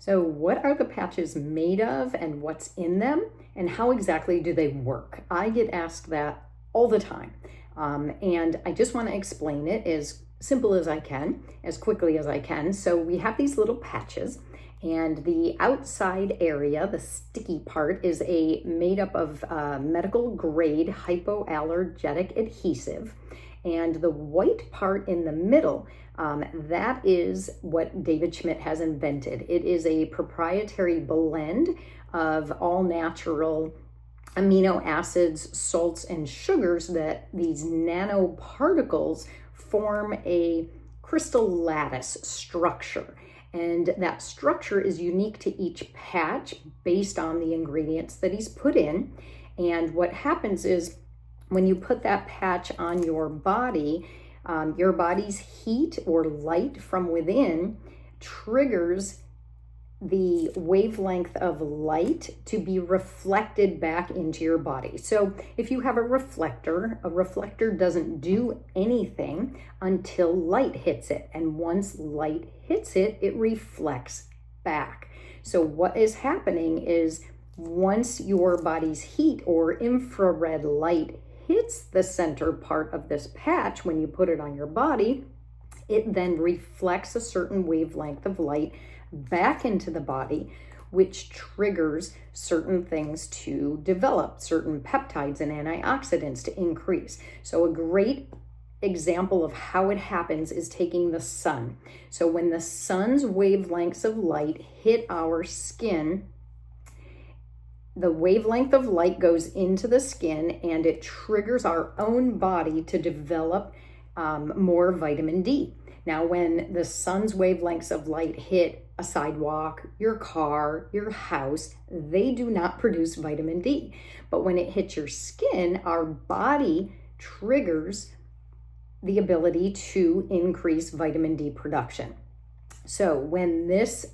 So what are the patches made of and what's in them and how exactly do they work? I get asked that all the time. And I just want to explain it as simple as I can, as quickly as I can. So we have these little patches, and the outside area, the sticky part, is made up of medical grade hypoallergenic adhesive. And the white part in the middle, that is what David Schmidt has invented. It is a proprietary blend of all natural amino acids, salts, and sugars that these nanoparticles form a crystal lattice structure. And that structure is unique to each patch based on the ingredients that he's put in. And what happens is when you put that patch on your body, your body's heat or light from within triggers the wavelength of light to be reflected back into your body. So if you have a reflector doesn't do anything until light hits it. And once light hits it, it reflects back. So what is happening is once your body's heat or infrared light hits the center part of this patch, when you put it on your body, it then reflects a certain wavelength of light back into the body, which triggers certain things to develop, certain peptides and antioxidants to increase. So a great example of how it happens is taking the sun. So when the sun's wavelengths of light hit our skin, the wavelength of light goes into the skin and it triggers our own body to develop more vitamin D. Now, when the sun's wavelengths of light hit a sidewalk, your car, your house, they do not produce vitamin D. But when it hits your skin, our body triggers the ability to increase vitamin D production. So when this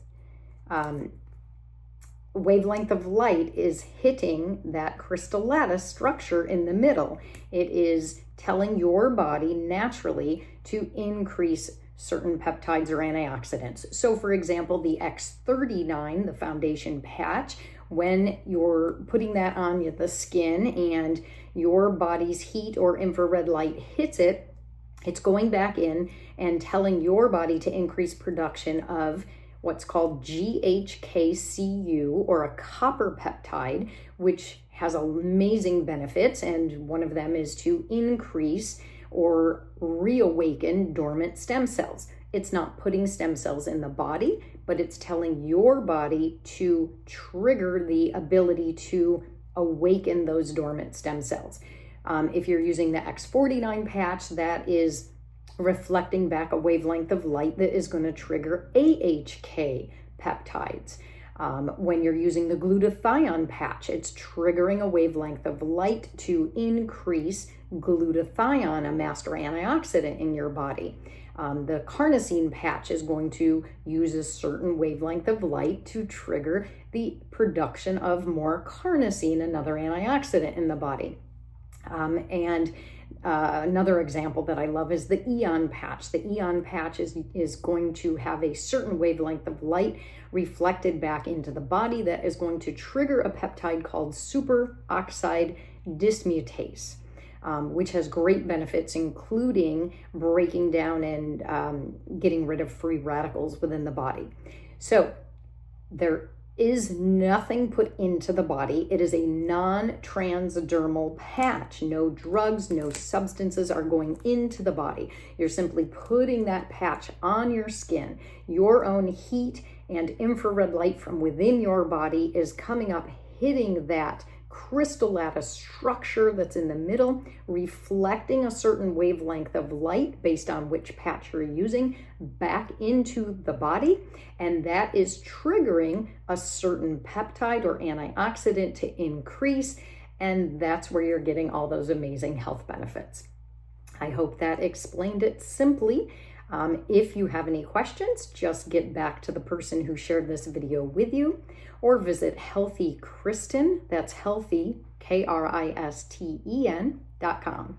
wavelength of light is hitting that crystal lattice structure in the middle, it is telling your body naturally to increase certain peptides or antioxidants. So for example, the X39, the foundation patch, when you're putting that on the skin and your body's heat or infrared light hits it, it's going back in and telling your body to increase production of what's called GHKCU, or a copper peptide, which has amazing benefits. And one of them is to increase or reawaken dormant stem cells. It's not putting stem cells in the body, but it's telling your body to trigger the ability to awaken those dormant stem cells. If you're using the X49 patch, that is reflecting back a wavelength of light that is going to trigger AHK peptides. When you're using the glutathione patch, it's triggering a wavelength of light to increase glutathione, a master antioxidant in your body. The carnosine patch is going to use a certain wavelength of light to trigger the production of more carnosine, another antioxidant in the body. Another example that I love is the Eon patch. The Eon patch is going to have a certain wavelength of light reflected back into the body that is going to trigger a peptide called superoxide dismutase, which has great benefits, including breaking down and getting rid of free radicals within the body. So there is nothing put into the body. It is a non-transdermal patch. No drugs, no substances are going into the body. You're simply putting that patch on your skin. Your own heat and infrared light from within your body is coming up, hitting that crystal lattice structure that's in the middle, reflecting a certain wavelength of light based on which patch you're using back into the body, and that is triggering a certain peptide or antioxidant to increase, and that's where you're getting all those amazing health benefits. I hope that explained it simply. If you have any questions, just get back to the person who shared this video with you, or visit Healthy Kristen, that's healthy, KRISTEN.com.